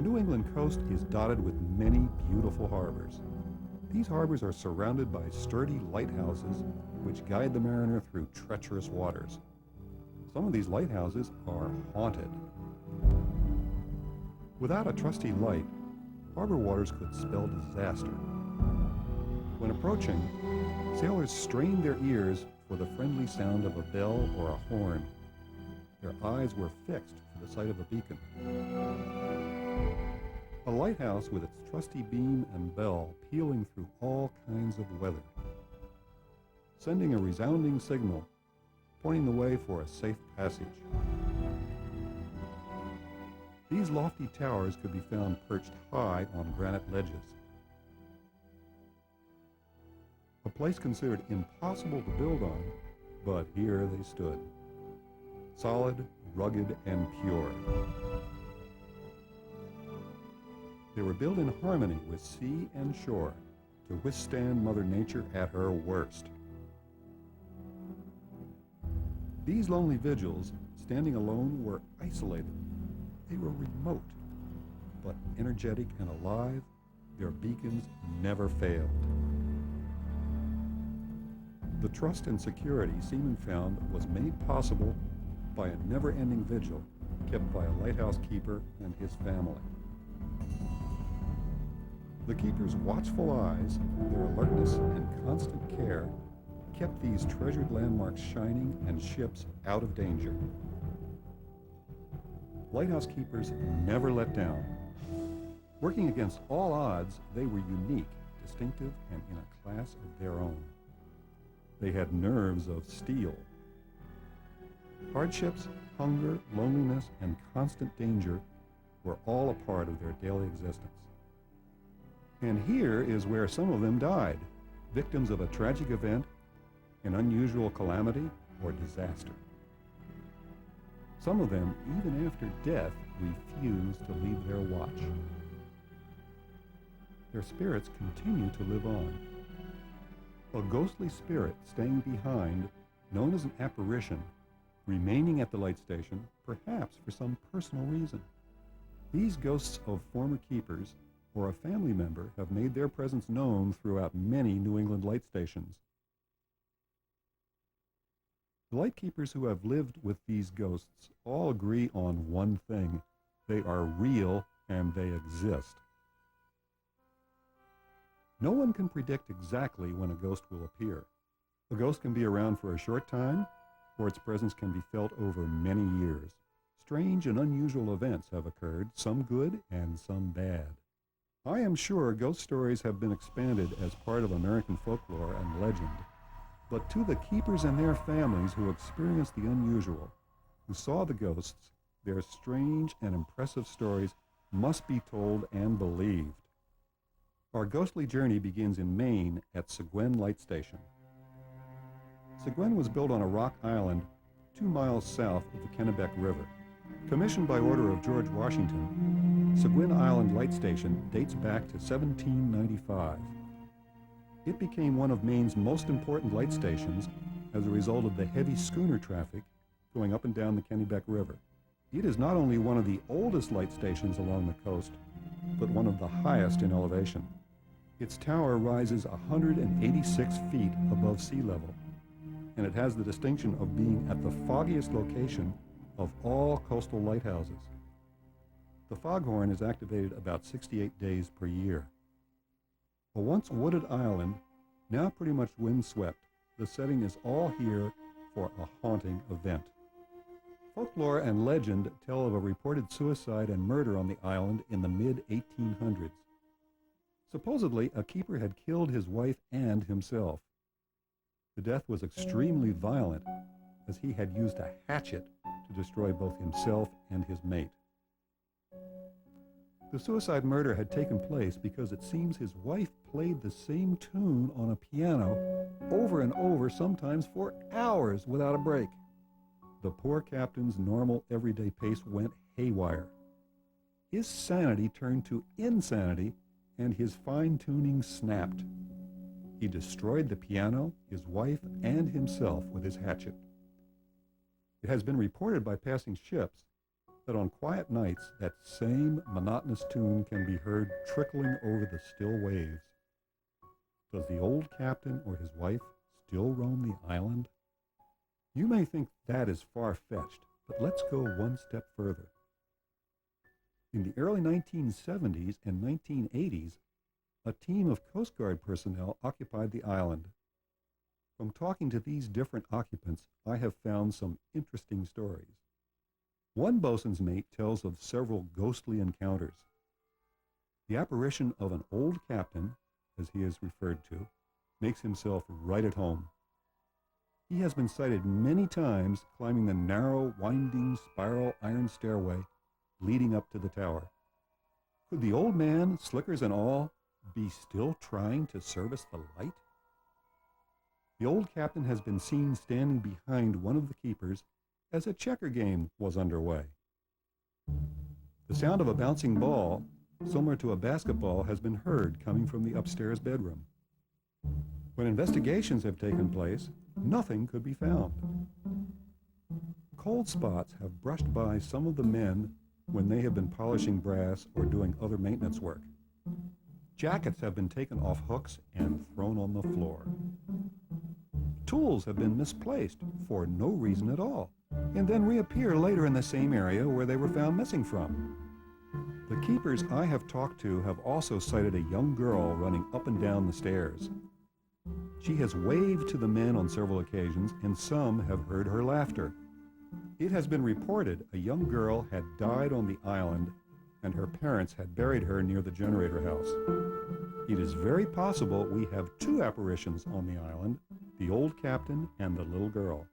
New England coast is dotted with many beautiful harbors. These harbors are surrounded by sturdy lighthouses which guide the mariner through treacherous waters. Some of these lighthouses are haunted. Without a trusty light, harbor waters could spell disaster. When approaching, sailors strained their ears for the friendly sound of a bell or a horn. Their eyes were fixed for the sight of a beacon. A lighthouse with its trusty beam and bell pealing through all kinds of weather, sending a resounding signal, pointing the way for a safe passage. These lofty towers could be found perched high on granite ledges. A place considered impossible to build on, but here they stood, solid, rugged, and pure. They were built in harmony with sea and shore to withstand Mother Nature at her worst. These lonely vigils, standing alone, were isolated. They were remote, but energetic and alive. Their beacons never failed. The trust and security seamen found was made possible by a never-ending vigil kept by a lighthouse keeper and his family. The keeper's watchful eyes, their alertness and constant care kept these treasured landmarks shining and ships out of danger. Lighthouse keepers never let down. Working against all odds, they were unique, distinctive, and in a class of their own. They had nerves of steel. Hardships, hunger, loneliness, and constant danger were all a part of their daily existence. And here is where some of them died, victims of a tragic event, an unusual calamity, or disaster. Some of them, even after death, refused to leave their watch. Their spirits continue to live on. A ghostly spirit staying behind, known as an apparition, remaining at the light station, perhaps for some personal reason. These ghosts of former keepers or a family member have made their presence known throughout many New England light stations. The lightkeepers who have lived with these ghosts all agree on one thing: they are real and they exist. No one can predict exactly when a ghost will appear. A ghost can be around for a short time, or its presence can be felt over many years. Strange and unusual events have occurred, some good and some bad. I am sure ghost stories have been expanded as part of American folklore and legend. But to the keepers and their families who experienced the unusual, who saw the ghosts, their strange and impressive stories must be told and believed. Our ghostly journey begins in Maine at Seguin Light Station. Seguin was built on a rock island 2 miles south of the Kennebec River. Commissioned by order of George Washington, Seguin Island Light Station dates back to 1795. It became one of Maine's most important light stations as a result of the heavy schooner traffic going up and down the Kennebec River. It is not only one of the oldest light stations along the coast, but one of the highest in elevation. Its tower rises 186 feet above sea level, and it has the distinction of being at the foggiest location of all coastal lighthouses. The foghorn is activated about 68 days per year. A once wooded island, now pretty much windswept, the setting is all here for a haunting event. Folklore and legend tell of a reported suicide and murder on the island in the mid-1800s. Supposedly, a keeper had killed his wife and himself. The death was extremely violent, as he had used a hatchet to destroy both himself and his mate. The suicide murder had taken place because it seems his wife played the same tune on a piano over and over, sometimes for hours without a break. The poor captain's normal everyday pace went haywire. His sanity turned to insanity, and his fine-tuning snapped. He destroyed the piano, his wife, and himself with his hatchet. It has been reported by passing ships that on quiet nights that same monotonous tune can be heard trickling over the still waves. Does the old captain or his wife still roam the island? You may think that is far-fetched, but let's go one step further. In the early 1970s and 1980s, a team of Coast Guard personnel occupied the island. From talking to these different occupants, I have found some interesting stories. One bosun's mate tells of several ghostly encounters. The apparition of an old captain, as he is referred to, makes himself right at home. He has been sighted many times climbing the narrow, winding, spiral iron stairway leading up to the tower. Could the old man, slickers and all, be still trying to service the light? The old captain has been seen standing behind one of the keepers as a checker game was underway. The sound of a bouncing ball, similar to a basketball, has been heard coming from the upstairs bedroom. When investigations have taken place, nothing could be found. Cold spots have brushed by some of the men when they have been polishing brass or doing other maintenance work. Jackets have been taken off hooks and thrown on the floor. Tools have been misplaced for no reason at all, and then reappear later in the same area where they were found missing from. The keepers I have talked to have also sighted a young girl running up and down the stairs. She has waved to the men on several occasions, and some have heard her laughter. It has been reported a young girl had died on the island and her parents had buried her near the generator house. It is very possible we have two apparitions on the island, the old captain and the little girl.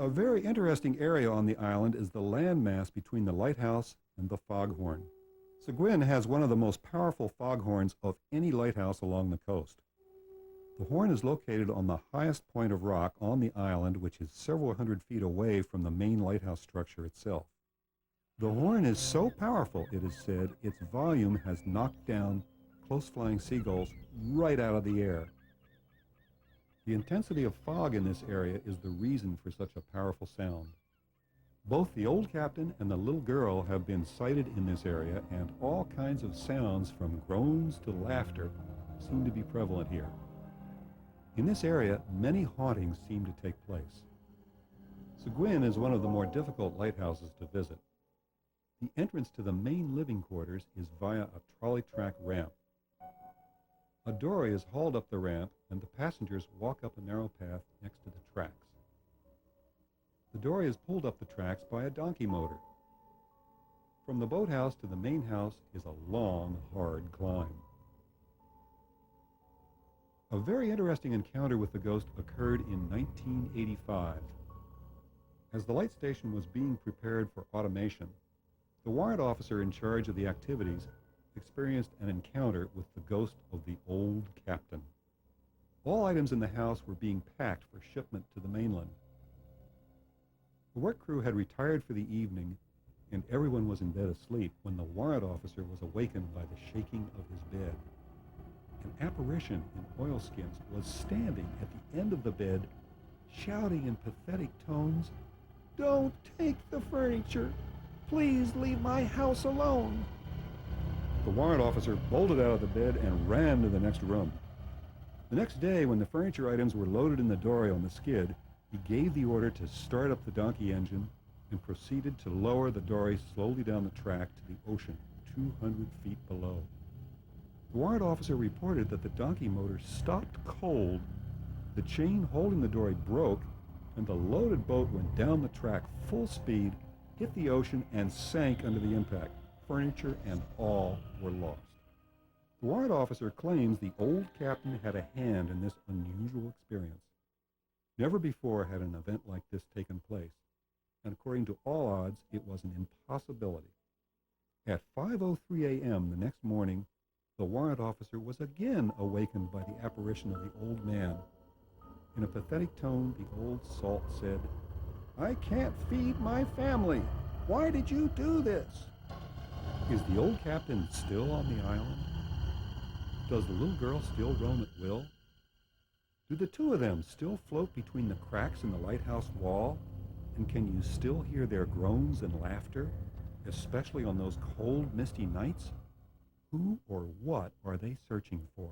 A very interesting area on the island is the landmass between the lighthouse and the foghorn. Seguin has one of the most powerful foghorns of any lighthouse along the coast. The horn is located on the highest point of rock on the island, which is several hundred feet away from the main lighthouse structure itself. The horn is so powerful, it is said, its volume has knocked down close-flying seagulls right out of the air. The intensity of fog in this area is the reason for such a powerful sound. Both the old captain and the little girl have been sighted in this area, and all kinds of sounds from groans to laughter seem to be prevalent here. In this area, many hauntings seem to take place. Seguin is one of the more difficult lighthouses to visit. The entrance to the main living quarters is via a trolley track ramp. A dory is hauled up the ramp, and the passengers walk up a narrow path next to the tracks. The dory is pulled up the tracks by a donkey motor. From the boathouse to the main house is a long, hard climb. A very interesting encounter with the ghost occurred in 1985. As the light station was being prepared for automation, the warrant officer in charge of the activities experienced an encounter with the ghost of the old captain. All items in the house were being packed for shipment to the mainland. The work crew had retired for the evening, and everyone was in bed asleep when the warrant officer was awakened by the shaking of his bed. An apparition in oilskins was standing at the end of the bed, shouting in pathetic tones, "Don't take the furniture! Please leave my house alone!" The warrant officer bolted out of the bed and ran to the next room. The next day, when the furniture items were loaded in the dory on the skid, he gave the order to start up the donkey engine and proceeded to lower the dory slowly down the track to the ocean 200 feet below. The warrant officer reported that the donkey motor stopped cold, the chain holding the dory broke, and the loaded boat went down the track full speed, hit the ocean, and sank under the impact. Furniture and all were lost. The warrant officer claims the old captain had a hand in this unusual experience. Never before had an event like this taken place, and according to all odds, it was an impossibility. At 5:03 a.m. the next morning, the warrant officer was again awakened by the apparition of the old man. In a pathetic tone, the old salt said, "I can't feed my family. Why did you do this?" Is the old captain still on the island? Does the little girl still roam at will? Do the two of them still float between the cracks in the lighthouse wall? And can you still hear their groans and laughter, especially on those cold, misty nights? Who or what are they searching for?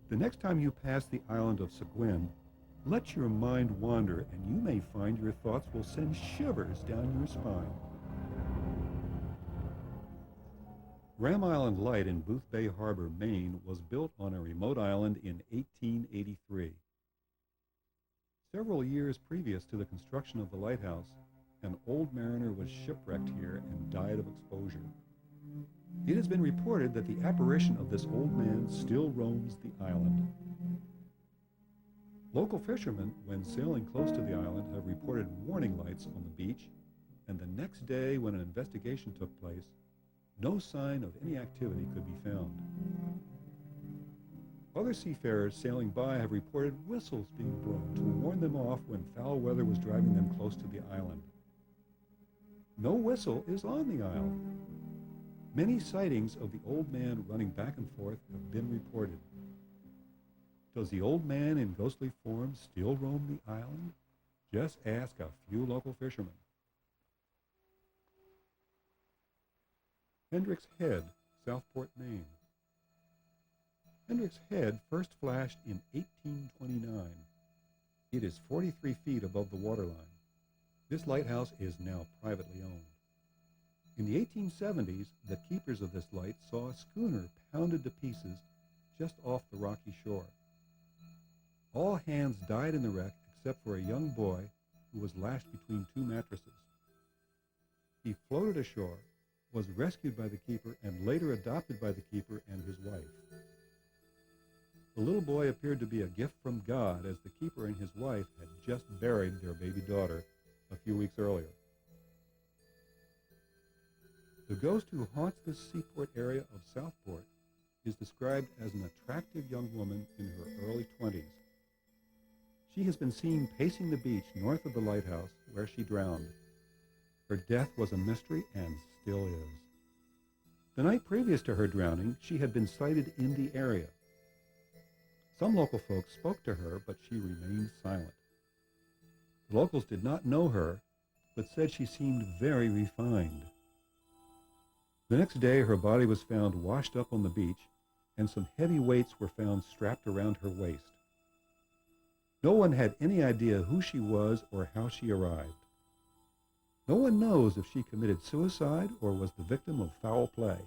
The next time you pass the island of Seguin, let your mind wander, and you may find your thoughts will send shivers down your spine. Ram Island Light in Booth Bay Harbor, Maine, was built on a remote island in 1883. Several years previous to the construction of the lighthouse, an old mariner was shipwrecked here and died of exposure. It has been reported that the apparition of this old man still roams the island. Local fishermen, when sailing close to the island, have reported warning lights on the beach, and the next day when an investigation took place, no sign of any activity could be found. Other seafarers sailing by have reported whistles being blown to warn them off when foul weather was driving them close to the island. No whistle is on the island. Many sightings of the old man running back and forth have been reported. Does the old man in ghostly form still roam the island? Just ask a few local fishermen. Hendrick's Head, Southport, Maine. Hendrick's Head first flashed in 1829. It is 43 feet above the waterline. This lighthouse is now privately owned. In the 1870s, the keepers of this light saw a schooner pounded to pieces just off the rocky shore. All hands died in the wreck except for a young boy who was lashed between two mattresses. He floated ashore, was rescued by the keeper, and later adopted by the keeper and his wife. The little boy appeared to be a gift from God, as the keeper and his wife had just buried their baby daughter a few weeks earlier. The ghost who haunts this seaport area of Southport is described as an attractive young woman in her early 20s. She has been seen pacing the beach north of the lighthouse where she drowned. Her death was a mystery and still is. The night previous to her drowning, she had been sighted in the area. Some local folks spoke to her, but she remained silent. The locals did not know her, but said she seemed very refined. The next day, her body was found washed up on the beach, and some heavy weights were found strapped around her waist. No one had any idea who she was or how she arrived. No one knows if she committed suicide or was the victim of foul play.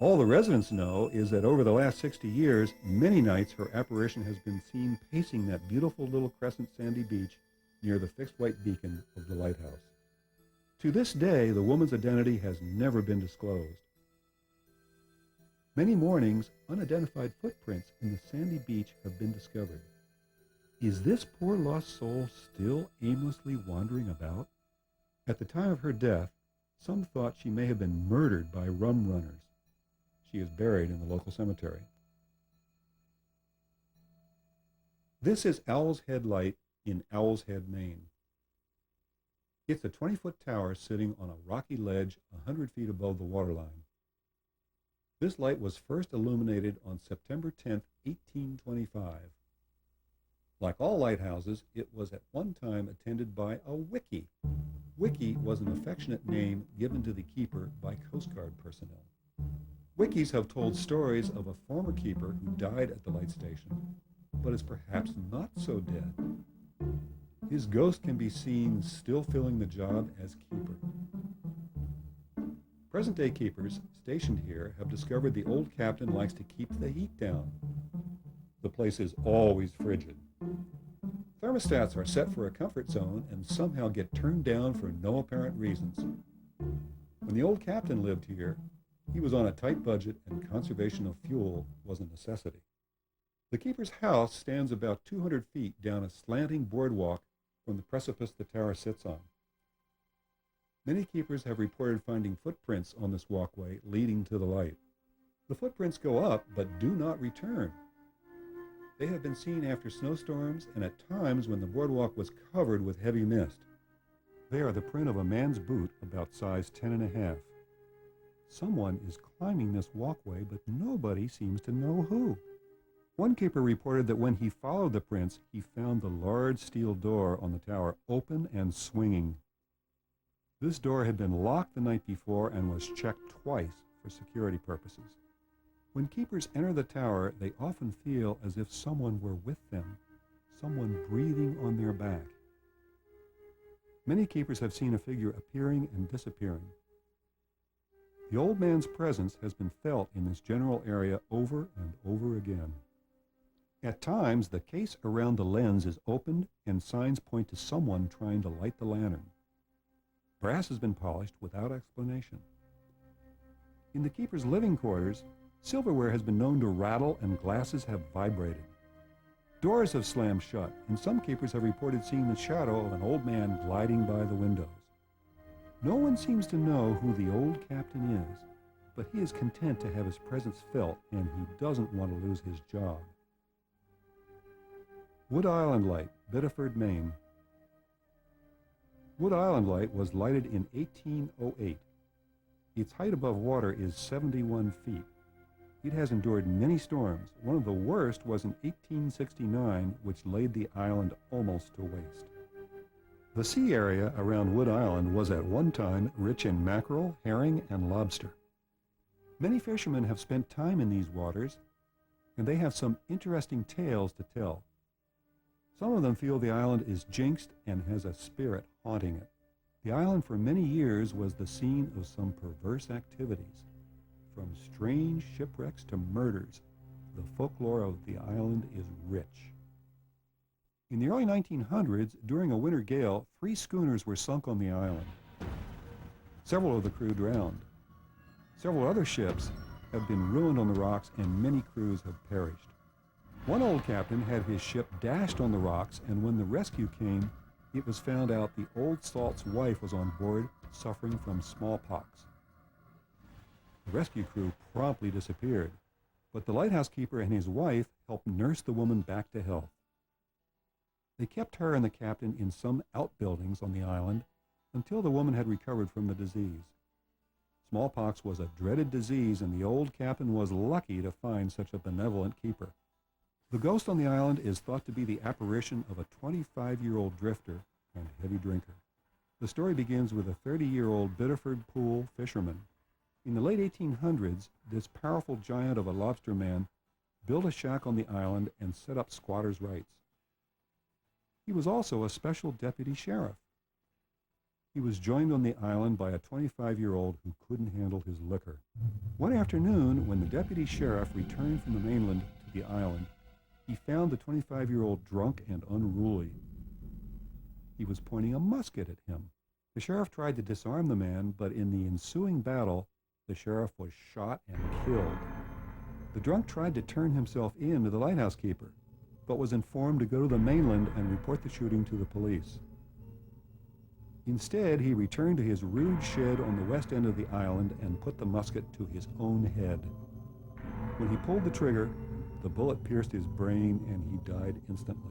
All the residents know is that over the last 60 years, many nights her apparition has been seen pacing that beautiful little crescent sandy beach near the fixed white beacon of the lighthouse. To this day, the woman's identity has never been disclosed. Many mornings, unidentified footprints in the sandy beach have been discovered. Is this poor lost soul still aimlessly wandering about? At the time of her death, some thought she may have been murdered by rum runners. She is buried in the local cemetery. This is Owl's Head Light in Owl's Head, Maine. It's a 20-foot tower sitting on a rocky ledge 100 feet above the waterline. This light was first illuminated on September 10, 1825. Like all lighthouses, it was at one time attended by a wickie. Wickie was an affectionate name given to the keeper by Coast Guard personnel. Wickies have told stories of a former keeper who died at the light station, but is perhaps not so dead. His ghost can be seen still filling the job as keeper. Present-day keepers stationed here have discovered the old captain likes to keep the heat down. The place is always frigid. Thermostats are set for a comfort zone and somehow get turned down for no apparent reasons. When the old captain lived here, he was on a tight budget and conservation of fuel was a necessity. The keeper's house stands about 200 feet down a slanting boardwalk from the precipice the tower sits on. Many keepers have reported finding footprints on this walkway leading to the light. The footprints go up but do not return. They have been seen after snowstorms and at times when the boardwalk was covered with heavy mist. They are the print of a man's boot about size 10.5. Someone is climbing this walkway, but nobody seems to know who. One keeper reported that when he followed the prints, he found the large steel door on the tower open and swinging. This door had been locked the night before and was checked twice for security purposes. When keepers enter the tower, they often feel as if someone were with them, someone breathing on their back. Many keepers have seen a figure appearing and disappearing. The old man's presence has been felt in this general area over and over again. At times, the case around the lens is opened and signs point to someone trying to light the lantern. Brass has been polished without explanation. In the keeper's living quarters, silverware has been known to rattle and glasses have vibrated. Doors have slammed shut, and some keepers have reported seeing the shadow of an old man gliding by the windows. No one seems to know who the old captain is, but he is content to have his presence felt, and he doesn't want to lose his job. Wood Island Light, Biddeford, Maine. Wood Island Light was lighted in 1808. Its height above water is 71 feet. It has endured many storms. One of the worst was in 1869, which laid the island almost to waste. The sea area around Wood Island was at one time rich in mackerel, herring, and lobster. Many fishermen have spent time in these waters, and they have some interesting tales to tell. Some of them feel the island is jinxed and has a spirit haunting it. The island for many years was the scene of some perverse activities. From strange shipwrecks to murders, the folklore of the island is rich. In the early 1900s, during a winter gale, 3 schooners were sunk on the island. Several of the crew drowned. Several other ships have been ruined on the rocks, and many crews have perished. One old captain had his ship dashed on the rocks, and when the rescue came, it was found out the old salt's wife was on board, suffering from smallpox. The rescue crew promptly disappeared, but the lighthouse keeper and his wife helped nurse the woman back to health. They kept her and the captain in some outbuildings on the island until the woman had recovered from the disease. Smallpox was a dreaded disease, and the old captain was lucky to find such a benevolent keeper. The ghost on the island is thought to be the apparition of a 25-year-old drifter and heavy drinker. The story begins with a 30-year-old Biddeford Pool fisherman. In the late 1800s, this powerful giant of a lobster man built a shack on the island and set up squatters' rights. He was also a special deputy sheriff. He was joined on the island by a 25-year-old who couldn't handle his liquor. One afternoon, when the deputy sheriff returned from the mainland to the island, he found the 25-year-old drunk and unruly. He was pointing a musket at him. The sheriff tried to disarm the man, but in the ensuing battle, the sheriff was shot and killed. The drunk tried to turn himself in to the lighthouse keeper, but was informed to go to the mainland and report the shooting to the police. Instead, he returned to his rude shed on the west end of the island and put the musket to his own head. When he pulled the trigger, the bullet pierced his brain and he died instantly.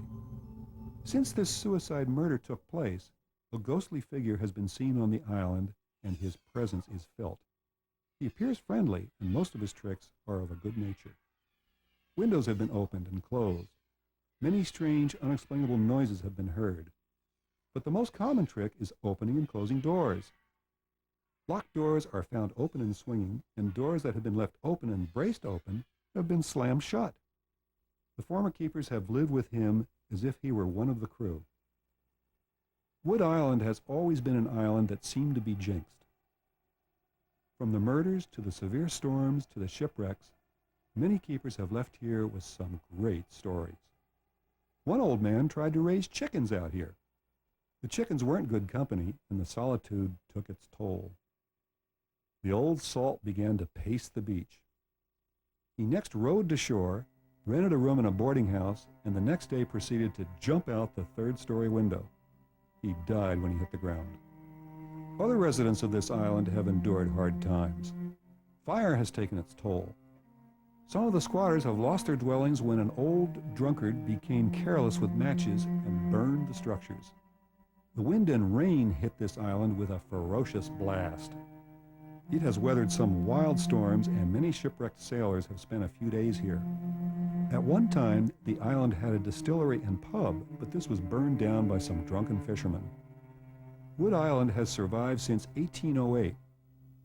Since this suicide murder took place, a ghostly figure has been seen on the island and his presence is felt. He appears friendly, and most of his tricks are of a good nature. Windows have been opened and closed. Many strange, unexplainable noises have been heard. But the most common trick is opening and closing doors. Locked doors are found open and swinging, and doors that have been left open and braced open have been slammed shut. The former keepers have lived with him as if he were one of the crew. Wood Island has always been an island that seemed to be jinxed. From the murders to the severe storms to the shipwrecks, many keepers have left here with some great stories. One old man tried to raise chickens out here. The chickens weren't good company, and the solitude took its toll. The old salt began to pace the beach. He next rowed to shore, rented a room in a boarding house, and the next day proceeded to jump out the third-story window. He died when he hit the ground. Other residents of this island have endured hard times. Fire has taken its toll. Some of the squatters have lost their dwellings when an old drunkard became careless with matches and burned the structures. The wind and rain hit this island with a ferocious blast. It has weathered some wild storms, and many shipwrecked sailors have spent a few days here. At one time, the island had a distillery and pub, but this was burned down by some drunken fishermen. Wood Island has survived since 1808,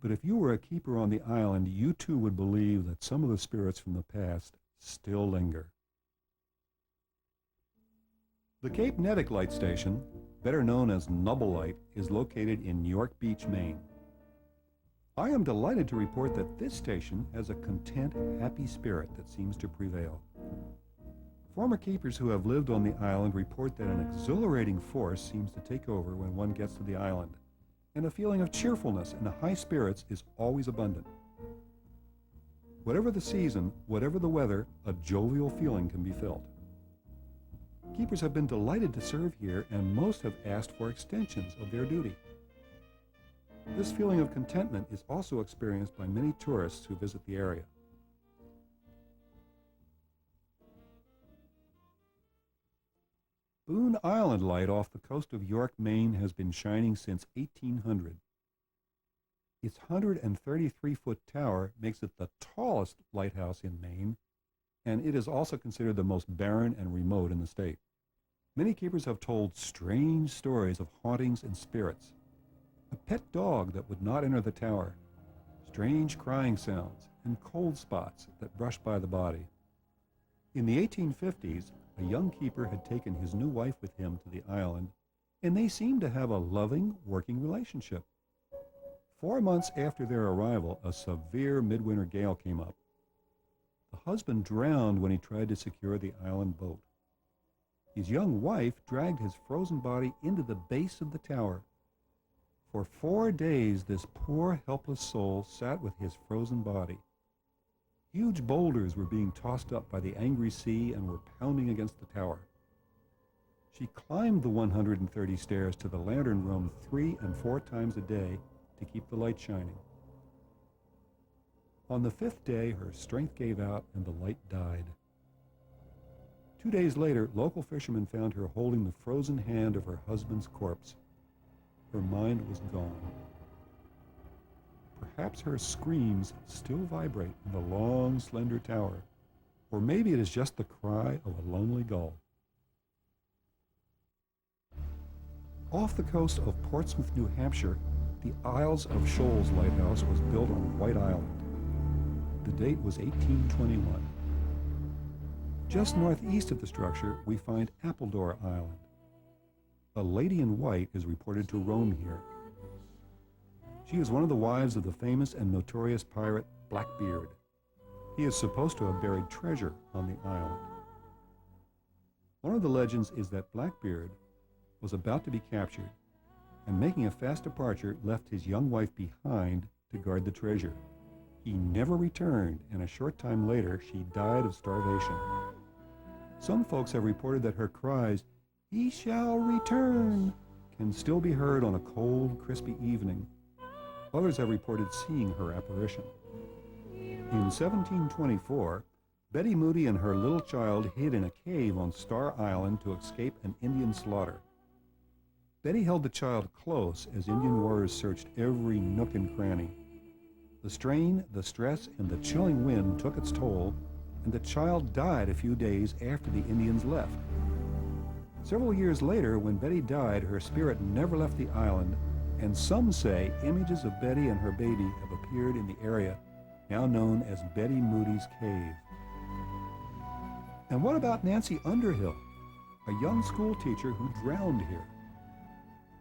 but if you were a keeper on the island, you too would believe that some of the spirits from the past still linger. The Cape Nettic Light Station, better known as Nubble Light, is located in York Beach, Maine. I am delighted to report that this station has a content, happy spirit that seems to prevail. Former keepers who have lived on the island report that an exhilarating force seems to take over when one gets to the island, and a feeling of cheerfulness and high spirits is always abundant. Whatever the season, whatever the weather, a jovial feeling can be felt. Keepers have been delighted to serve here, and most have asked for extensions of their duty. This feeling of contentment is also experienced by many tourists who visit the area. Boone Island Light off the coast of York, Maine has been shining since 1800. Its 133-foot tower makes it the tallest lighthouse in Maine, and it is also considered the most barren and remote in the state. Many keepers have told strange stories of hauntings and spirits. A pet dog that would not enter the tower, strange crying sounds, and cold spots that brushed by the body. In the 1850s, a young keeper had taken his new wife with him to the island, and they seemed to have a loving, working relationship. 4 months after their arrival, a severe midwinter gale came up. The husband drowned when he tried to secure the island boat. His young wife dragged his frozen body into the base of the tower. For 4 days, this poor, helpless soul sat with his frozen body. Huge boulders were being tossed up by the angry sea and were pounding against the tower. She climbed the 130 stairs to the lantern room 3 and 4 times a day to keep the light shining. On the 5th day, her strength gave out and the light died. 2 days later, local fishermen found her holding the frozen hand of her husband's corpse. Her mind was gone. Perhaps her screams still vibrate in the long, slender tower, or maybe it is just the cry of a lonely gull. Off the coast of Portsmouth, New Hampshire, the Isles of Shoals Lighthouse was built on White Island. The date was 1821. Just northeast of the structure, we find Appledore Island. A lady in white is reported to roam here. She is one of the wives of the famous and notorious pirate Blackbeard. He is supposed to have buried treasure on the island. One of the legends is that Blackbeard was about to be captured, and making a fast departure left his young wife behind to guard the treasure. He never returned, and a short time later she died of starvation. Some folks have reported that her cries, "He shall return," can still be heard on a cold, crispy evening. Others have reported seeing her apparition. In 1724, Betty Moody and her little child hid in a cave on Star Island to escape an Indian slaughter. Betty held the child close as Indian warriors searched every nook and cranny. The strain, the stress, and the chilling wind took its toll, and the child died a few days after the Indians left. Several years later, when Betty died, her spirit never left the island, and some say images of Betty and her baby have appeared in the area now known as Betty Moody's Cave. And what about Nancy Underhill, a young school teacher who drowned here?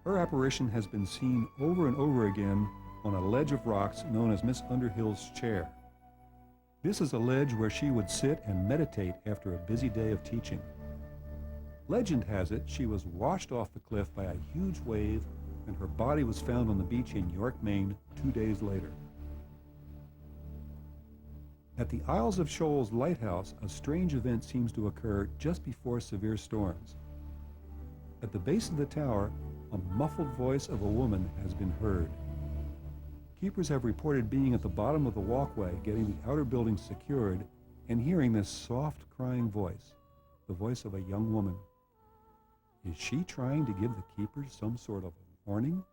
Her apparition has been seen over and over again on a ledge of rocks known as Miss Underhill's chair. This is a ledge where she would sit and meditate after a busy day of teaching. Legend has it she was washed off the cliff by a huge wave, and her body was found on the beach in York, Maine, 2 days later. At the Isles of Shoals Lighthouse, a strange event seems to occur just before severe storms. At the base of the tower, a muffled voice of a woman has been heard. Keepers have reported being at the bottom of the walkway, getting the outer building secured, and hearing this soft, crying voice, the voice of a young woman. Is she trying to give the keepers some sort of warning?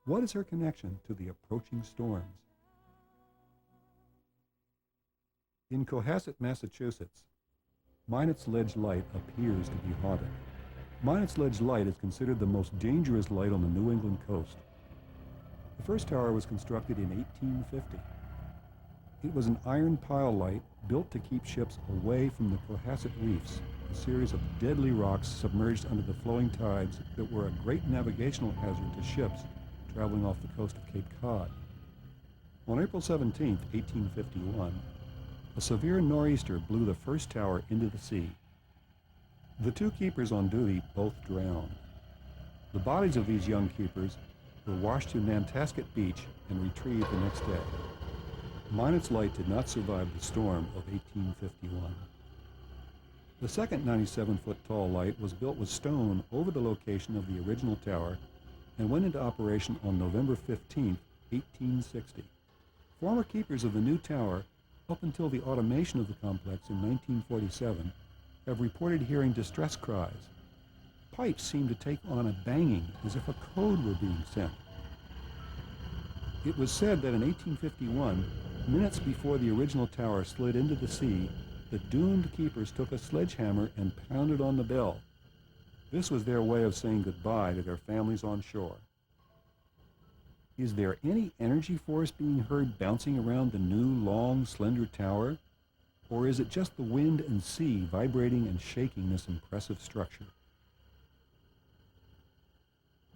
What is her connection to the approaching storms? In Cohasset, Massachusetts, Minot's Ledge Light appears to be haunted. Minot's Ledge Light is considered the most dangerous light on the New England coast. The first tower was constructed in 1850. It was an iron pile light built to keep ships away from the Cohasset Reefs, a series of deadly rocks submerged under the flowing tides that were a great navigational hazard to ships traveling off the coast of Cape Cod. On April 17, 1851, a severe nor'easter blew the first tower into the sea. The two keepers on duty both drowned. The bodies of these young keepers were washed to Nantasket Beach and retrieved the next day. Minot's Light did not survive the storm of 1851. The second 97-foot tall light was built with stone over the location of the original tower and went into operation on November 15, 1860. Former keepers of the new tower, up until the automation of the complex in 1947, have reported hearing distress cries. Pipes seemed to take on a banging as if a code were being sent. It was said that in 1851, minutes before the original tower slid into the sea, the doomed keepers took a sledgehammer and pounded on the bell. This was their way of saying goodbye to their families on shore. Is there any energy force being heard bouncing around the new, long, slender tower? Or is it just the wind and sea vibrating and shaking this impressive structure?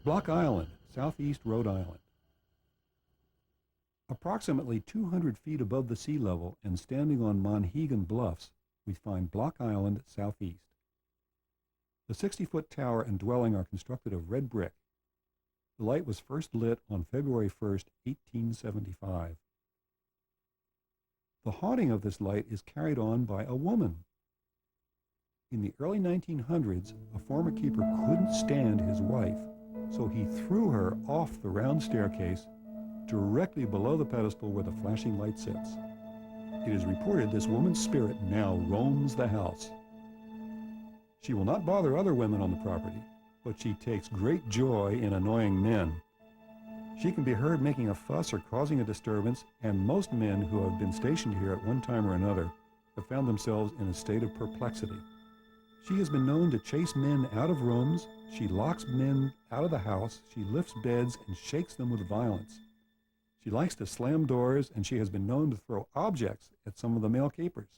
Block Island, southeast Rhode Island. Approximately 200 feet above the sea level and standing on Monhegan Bluffs, we find Block Island southeast. The 60-foot tower and dwelling are constructed of red brick. The light was first lit on February 1st, 1875. The haunting of this light is carried on by a woman. In the early 1900s, a former keeper couldn't stand his wife, so he threw her off the round staircase directly below the pedestal where the flashing light sits. It is reported this woman's spirit now roams the house. She will not bother other women on the property, but she takes great joy in annoying men. She can be heard making a fuss or causing a disturbance, and most men who have been stationed here at one time or another have found themselves in a state of perplexity. She has been known to chase men out of rooms, she locks men out of the house, she lifts beds and shakes them with violence. She likes to slam doors, and she has been known to throw objects at some of the male keepers.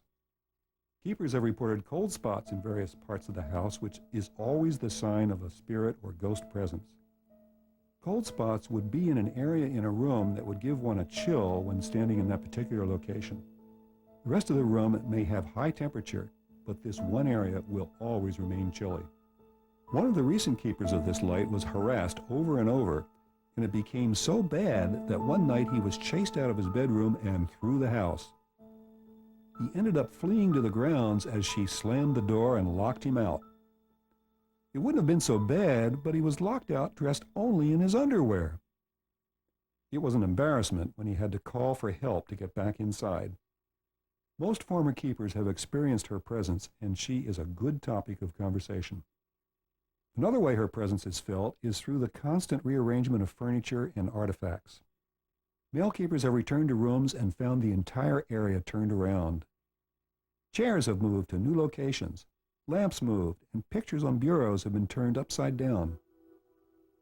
Keepers have reported cold spots in various parts of the house, which is always the sign of a spirit or ghost presence. Cold spots would be in an area in a room that would give one a chill when standing in that particular location. The rest of the room may have high temperature, but this one area will always remain chilly. One of the recent keepers of this light was harassed over and over, and it became so bad that one night he was chased out of his bedroom and through the house. He ended up fleeing to the grounds as she slammed the door and locked him out. It wouldn't have been so bad, but he was locked out dressed only in his underwear. It was an embarrassment when he had to call for help to get back inside. Most former keepers have experienced her presence, and she is a good topic of conversation. Another way her presence is felt is through the constant rearrangement of furniture and artifacts. Male keepers have returned to rooms and found the entire area turned around. Chairs have moved to new locations, lamps moved, and pictures on bureaus have been turned upside down.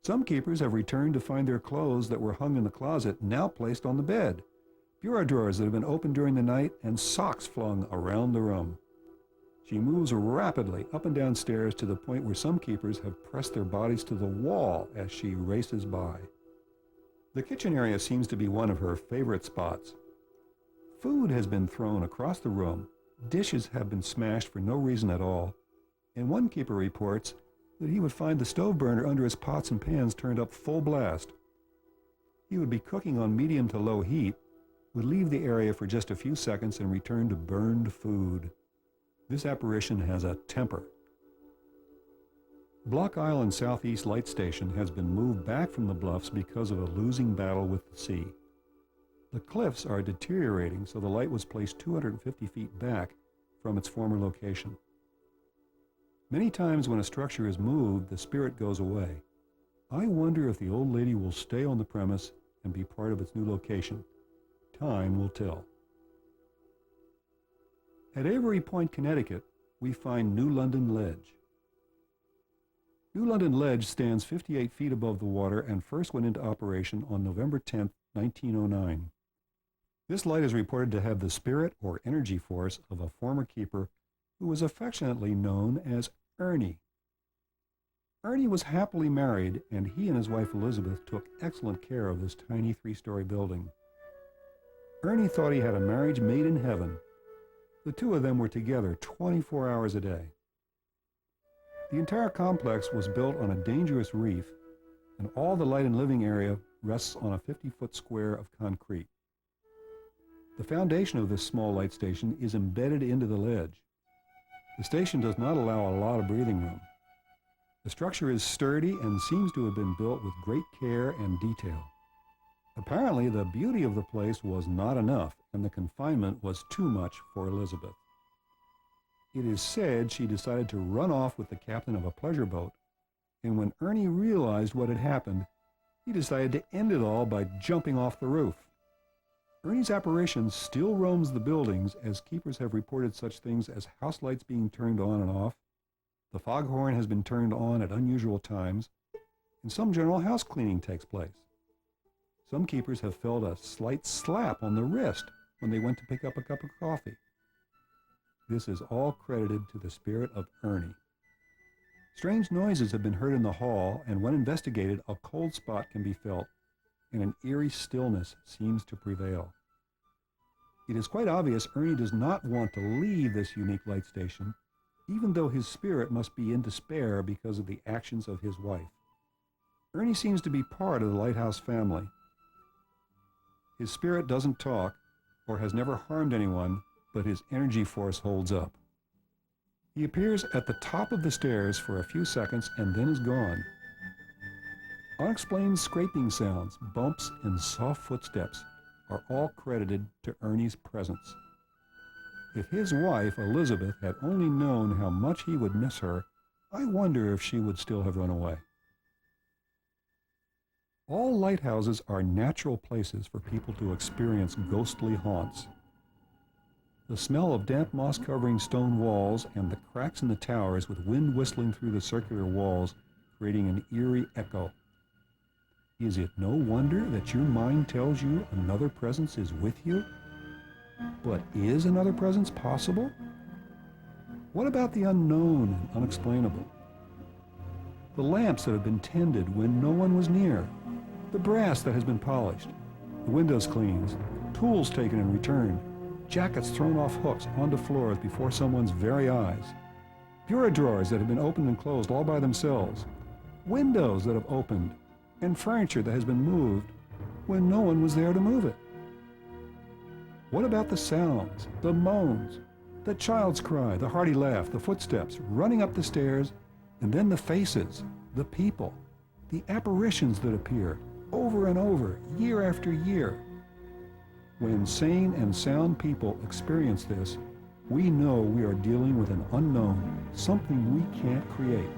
Some keepers have returned to find their clothes that were hung in the closet now placed on the bed, bureau drawers that have been opened during the night, and socks flung around the room. She moves rapidly up and down stairs to the point where some keepers have pressed their bodies to the wall as she races by. The kitchen area seems to be one of her favorite spots. Food has been thrown across the room, dishes have been smashed for no reason at all, and one keeper reports that he would find the stove burner under his pots and pans turned up full blast. He would be cooking on medium to low heat, would leave the area for just a few seconds and return to burned food. This apparition has a temper. Block Island Southeast Light Station has been moved back from the bluffs because of a losing battle with the sea. The cliffs are deteriorating, so the light was placed 250 feet back from its former location. Many times when a structure is moved, the spirit goes away. I wonder if the old lady will stay on the premise and be part of its new location. Time will tell. At Avery Point, Connecticut, we find New London Ledge. New London Ledge stands 58 feet above the water and first went into operation on November 10, 1909. This light is reported to have the spirit or energy force of a former keeper who was affectionately known as Ernie. Ernie was happily married, and he and his wife Elizabeth took excellent care of this tiny three-story building. Ernie thought he had a marriage made in heaven. The two of them were together 24 hours a day. The entire complex was built on a dangerous reef, and all the light and living area rests on a 50-foot square of concrete. The foundation of this small light station is embedded into the ledge. The station does not allow a lot of breathing room. The structure is sturdy and seems to have been built with great care and detail. Apparently, the beauty of the place was not enough, and the confinement was too much for Elizabeth. It is said she decided to run off with the captain of a pleasure boat, and when Ernie realized what had happened, he decided to end it all by jumping off the roof. Ernie's apparition still roams the buildings, as keepers have reported such things as house lights being turned on and off, the foghorn has been turned on at unusual times, and some general house cleaning takes place. Some keepers have felt a slight slap on the wrist when they went to pick up a cup of coffee. This is all credited to the spirit of Ernie. Strange noises have been heard in the hall, and when investigated, a cold spot can be felt, and an eerie stillness seems to prevail. It is quite obvious Ernie does not want to leave this unique light station, even though his spirit must be in despair because of the actions of his wife. Ernie seems to be part of the Lighthouse family. His spirit doesn't talk or has never harmed anyone, but his energy force holds up. He appears at the top of the stairs for a few seconds and then is gone. Unexplained scraping sounds, bumps, and soft footsteps are all credited to Ernie's presence. If his wife, Elizabeth, had only known how much he would miss her, I wonder if she would still have run away. All lighthouses are natural places for people to experience ghostly haunts. The smell of damp moss covering stone walls and the cracks in the towers with wind whistling through the circular walls, creating an eerie echo. Is it no wonder that your mind tells you another presence is with you? But is another presence possible? What about the unknown and unexplainable? The lamps that have been tended when no one was near, the brass that has been polished, the windows cleaned, tools taken and returned, jackets thrown off hooks onto floors before someone's very eyes, bureau drawers that have been opened and closed all by themselves, windows that have opened, and furniture that has been moved when no one was there to move it. What about the sounds, the moans, the child's cry, the hearty laugh, the footsteps running up the stairs, and then the faces, the people, the apparitions that appear over and over, year after year? When sane and sound people experience this, we know we are dealing with an unknown, something we can't create,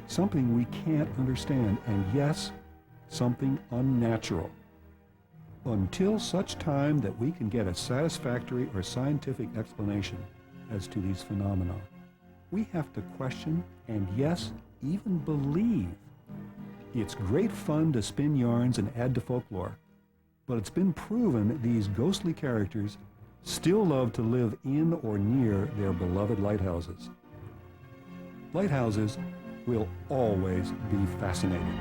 something we can't understand, and yes, something unnatural. Until such time that we can get a satisfactory or scientific explanation as to these phenomena, we have to question and, yes, even believe. It's great fun to spin yarns and add to folklore, but it's been proven these ghostly characters still love to live in or near their beloved lighthouses. Lighthouses will always be fascinating.